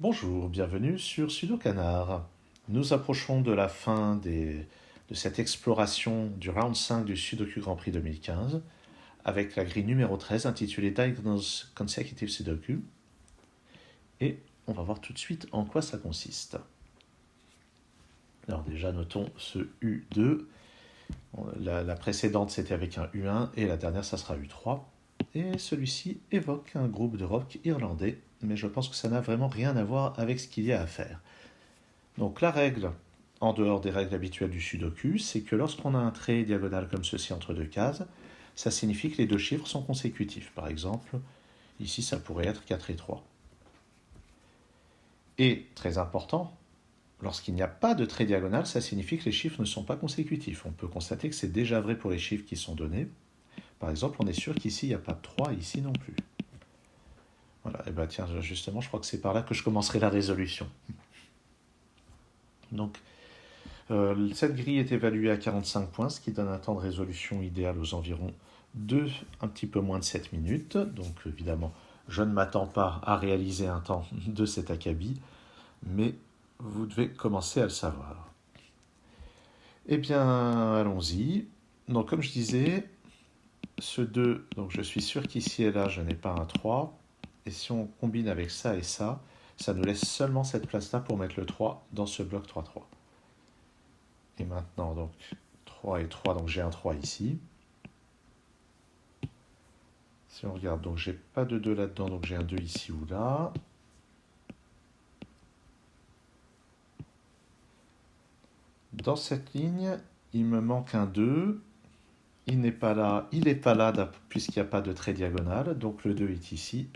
Bonjour, bienvenue sur Sudo Canard. Nous approchons de la fin de cette exploration du round 5 du Sudoku Grand Prix 2015 avec la grille numéro 13 intitulée Diagonals Consecutive Sudoku. Et on va voir tout de suite en quoi ça consiste. Alors déjà notons ce U2. La précédente c'était avec un U1 et la dernière ça sera U3. Et celui-ci évoque un groupe de rock irlandais, mais je pense que ça n'a vraiment rien à voir avec ce qu'il y a à faire. Donc la règle, en dehors des règles habituelles du sudoku, c'est que lorsqu'on a un trait diagonal comme ceci entre deux cases, ça signifie que les deux chiffres sont consécutifs. Par exemple, ici ça pourrait être 4 et 3. Et, très important, lorsqu'il n'y a pas de trait diagonal, ça signifie que les chiffres ne sont pas consécutifs. On peut constater que c'est déjà vrai pour les chiffres qui sont donnés. Par exemple, on est sûr qu'ici il n'y a pas de 3, ici non plus. Voilà, et bien tiens, justement, je crois que c'est par là que je commencerai la résolution. Donc, cette grille est évaluée à 45 points, ce qui donne un temps de résolution idéal aux environs de un petit peu moins de 7 minutes. Donc évidemment, je ne m'attends pas à réaliser un temps de cet acabit, mais vous devez commencer à le savoir. Eh bien, allons-y. Donc comme je disais, ce 2, donc je suis sûr qu'ici et là, je n'ai pas un 3. Et si on combine avec ça et ça nous laisse seulement cette place-là pour mettre le 3 dans ce bloc 3-3. Et maintenant, donc, 3 et 3, donc j'ai un 3 ici. Si on regarde, donc j'ai pas de 2 là-dedans, donc j'ai un 2 ici ou là. Dans cette ligne, il me manque un 2. Il n'est pas là puisqu'il n'y a pas de trait diagonal, donc le 2 est ici,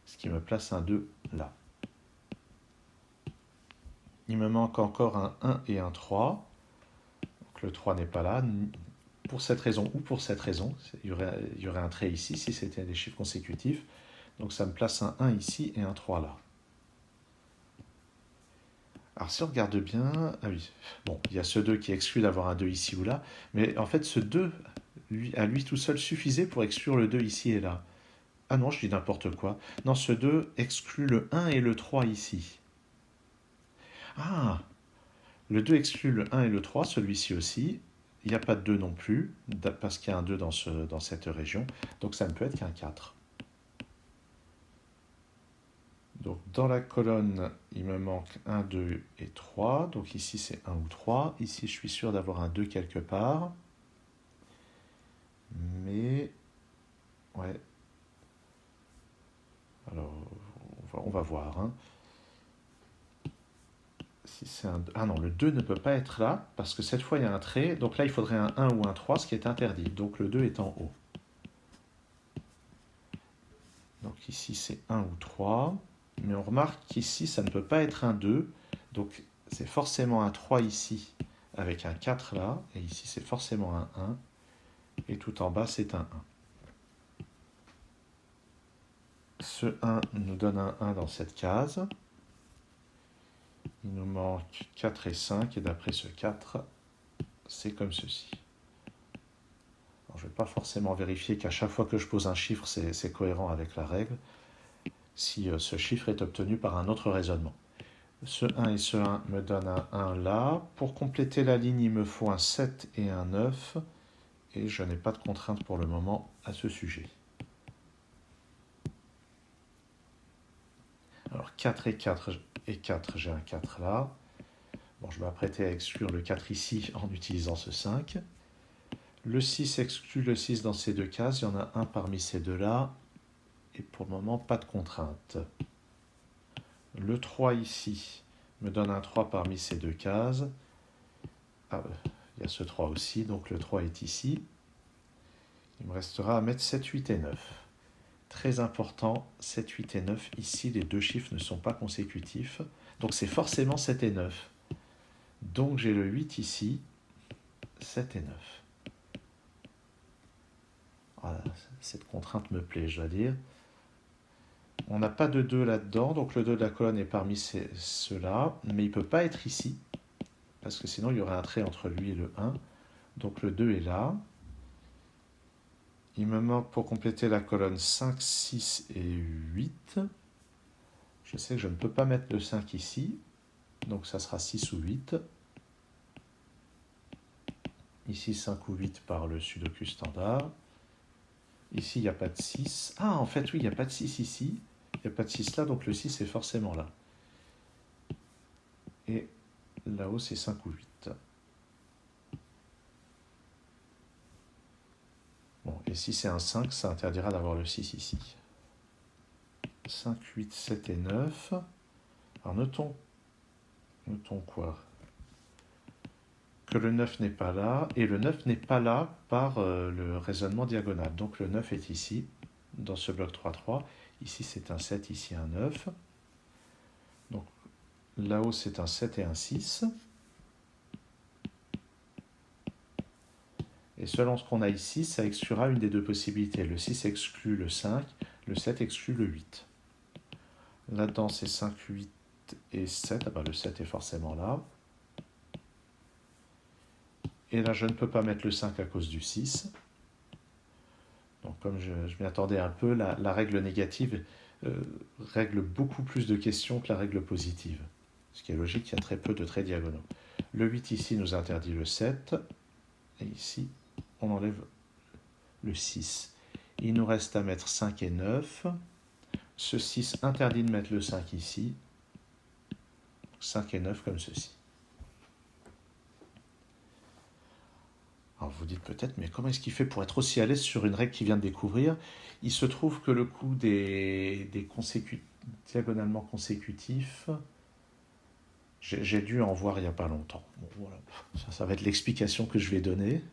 ce qui me place un 2 là. Il me manque encore un 1 et un 3. Donc le 3 n'est pas là. Pour cette raison ou pour cette raison, il y aurait un trait ici si c'était des chiffres consécutifs. Donc ça me place un 1 ici et un 3 là. Alors si on regarde bien, ah oui, bon, il y a ce 2 qui exclut d'avoir un 2 ici ou là, mais en fait ce 2, à lui tout seul, suffisait pour exclure le 2 ici et là. Ah non, je dis n'importe quoi. Non, ce 2 exclut le 1 et le 3 ici. Ah, le 2 exclut le 1 et le 3, celui-ci aussi. Il n'y a pas de 2 non plus, parce qu'il y a un 2 dans cette région, donc ça ne peut être qu'un 4. Donc dans la colonne, il me manque 1, 2 et 3. Donc ici c'est 1 ou 3. Ici je suis sûr d'avoir un 2 quelque part. Mais, ouais. Alors, on va voir. Hein. Si c'est un... Ah non, le 2 ne peut pas être là, parce que cette fois il y a un trait. Donc là il faudrait un 1 ou un 3, ce qui est interdit. Donc le 2 est en haut. Donc ici c'est 1 ou 3. Mais on remarque qu'ici ça ne peut pas être un 2. Donc c'est forcément un 3 ici, avec un 4 là. Et ici c'est forcément un 1. Et tout en bas c'est un 1. Ce 1 nous donne un 1 dans cette case. Il nous manque 4 et 5, et d'après ce 4, c'est comme ceci. Alors, je ne vais pas forcément vérifier qu'à chaque fois que je pose un chiffre, c'est cohérent avec la règle, si ce chiffre est obtenu par un autre raisonnement. Ce 1 et ce 1 me donnent un 1 là. Pour compléter la ligne, il me faut un 7 et un 9, et je n'ai pas de contrainte pour le moment à ce sujet. Alors 4 et 4, j'ai un 4 là. Bon, je vais m'apprêter à exclure le 4 ici en utilisant ce 5. Le 6 exclut le 6 dans ces deux cases. Il y en a un parmi ces deux-là. Et pour le moment, pas de contrainte. Le 3 ici me donne un 3 parmi ces deux cases. Ah, il y a ce 3 aussi, donc le 3 est ici. Il me restera à mettre 7, 8 et 9. Très important, 7, 8 et 9. Ici, les deux chiffres ne sont pas consécutifs. Donc c'est forcément 7 et 9. Donc j'ai le 8 ici, 7 et 9. Voilà, cette contrainte me plaît, je dois dire. On n'a pas de 2 là-dedans, donc le 2 de la colonne est parmi ceux-là, mais il ne peut pas être ici, parce que sinon il y aurait un trait entre lui et le 1. Donc le 2 est là. Il me manque pour compléter la colonne 5, 6 et 8. Je sais que je ne peux pas mettre le 5 ici, donc ça sera 6 ou 8. Ici 5 ou 8 par le sudoku standard. Ici, il n'y a pas de 6. Ah, en fait, oui, il n'y a pas de 6 ici. Il n'y a pas de 6 là, donc le 6 est forcément là. Et là-haut, c'est 5 ou 8. Bon, et si c'est un 5, ça interdira d'avoir le 6 ici. 5, 8, 7 et 9. Alors notons quoi? Que le 9 n'est pas là, et le 9 n'est pas là par le raisonnement diagonal. Donc le 9 est ici, dans ce bloc 3-3. Ici c'est un 7, ici un 9. Donc là-haut c'est un 7 et un 6. Et selon ce qu'on a ici, ça exclura une des deux possibilités. Le 6 exclut le 5, le 7 exclut le 8. Là-dedans c'est 5, 8 et 7. Ah ben, le 7 est forcément là. Et là, je ne peux pas mettre le 5 à cause du 6. Donc, comme je m'y attendais un peu, la règle négative règle beaucoup plus de questions que la règle positive. Ce qui est logique, il y a très peu de traits diagonaux. Le 8 ici nous interdit le 7. Et ici, on enlève le 6. Il nous reste à mettre 5 et 9. Ce 6 interdit de mettre le 5 ici. 5 et 9 comme ceci. Alors vous dites peut-être, mais comment est-ce qu'il fait pour être aussi à l'aise sur une règle qu'il vient de découvrir? Il se trouve que le coup des diagonalement consécutifs, j'ai dû en voir il n'y a pas longtemps. Bon, voilà. Ça va être l'explication que je vais donner.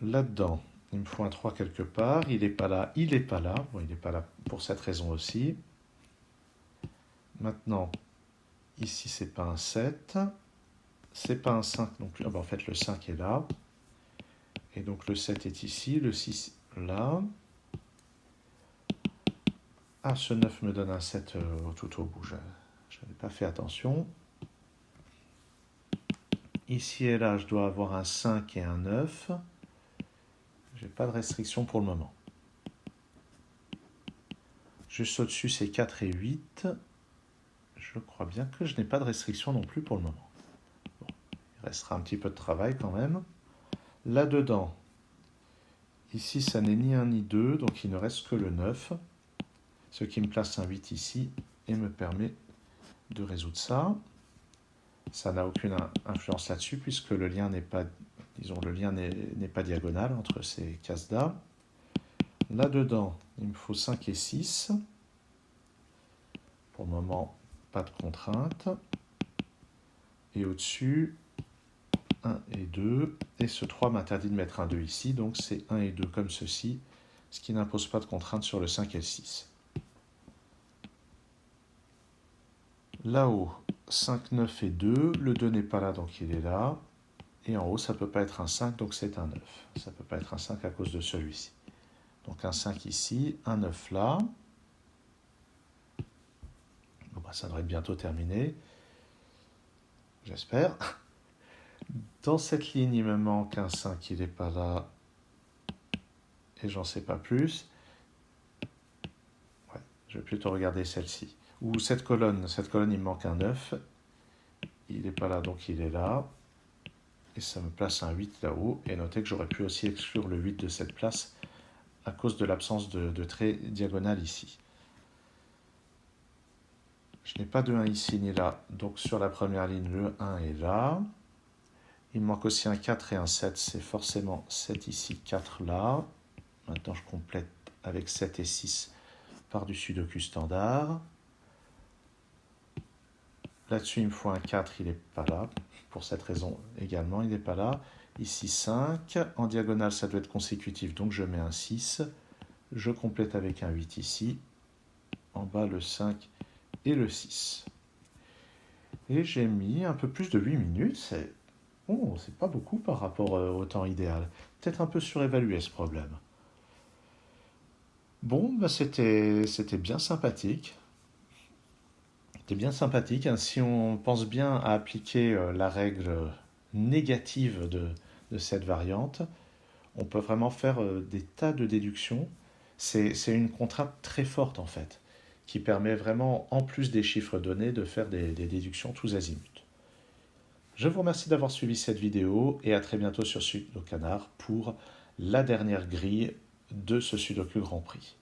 Là-dedans, il me faut un 3 quelque part. Il n'est pas là, il n'est pas là. Bon, il n'est pas là pour cette raison aussi. Maintenant, ici, c'est pas un 7. C'est pas un 5 non plus. Ah ben, en fait, le 5 est là. Et donc, le 7 est ici, le 6 là. Ah, ce 9 me donne un 7 tout au bout. Je n'avais pas fait attention. Ici et là, je dois avoir un 5 et un 9. Je n'ai pas de restriction pour le moment. Juste au-dessus, c'est 4 et 8. Je crois bien que je n'ai pas de restriction non plus pour le moment. Bon, il restera un petit peu de travail quand même. Là-dedans, ici, ça n'est ni 1 ni 2, donc il ne reste que le 9. Ce qui me place un 8 ici et me permet de résoudre ça. Ça n'a aucune influence là-dessus puisque le lien n'est pas, disons, le lien n'est pas diagonal entre ces cases-là. Là-dedans, il me faut 5 et 6. Pour le moment, pas de contrainte. Et au-dessus, 1 et 2. Et ce 3 m'interdit de mettre un 2 ici, donc c'est 1 et 2 comme ceci, ce qui n'impose pas de contrainte sur le 5 et le 6. Là-haut, 5, 9 et 2. Le 2 n'est pas là, donc il est là. Et en haut, ça ne peut pas être un 5, donc c'est un 9. Ça ne peut pas être un 5 à cause de celui-ci. Donc un 5 ici, un 9 là. Bon, bah, ça devrait être bientôt terminé. J'espère. Dans cette ligne, il me manque un 5, il n'est pas là. Et j'en sais pas plus. Ouais, je vais plutôt regarder celle-ci. Ou cette colonne, il me manque un 9. Il n'est pas là, donc il est là. Et ça me place un 8 là-haut. Et notez que j'aurais pu aussi exclure le 8 de cette place à cause de l'absence de trait diagonal ici. Je n'ai pas de 1 ici ni là. Donc sur la première ligne, le 1 est là. Il me manque aussi un 4 et un 7. C'est forcément 7 ici, 4 là. Maintenant, je complète avec 7 et 6 par du sudoku standard. Là-dessus, il me faut un 4, il n'est pas là. Pour cette raison également, il n'est pas là. Ici 5. En diagonale, ça doit être consécutif, donc je mets un 6. Je complète avec un 8 ici. En bas, le 5 et le 6. Et j'ai mis un peu plus de 8 minutes. C'est pas beaucoup par rapport au temps idéal. Peut-être un peu surévalué ce problème. Bon, bah c'était bien sympathique. C'était bien sympathique. Hein. Si on pense bien à appliquer la règle négative de cette variante, on peut vraiment faire des tas de déductions C'est une contrainte très forte en fait, qui permet vraiment, en plus des chiffres donnés, de faire des déductions tous azimuts. Je vous remercie d'avoir suivi cette vidéo et à très bientôt sur Sudoku Canard pour la dernière grille de ce Sudoku Grand Prix.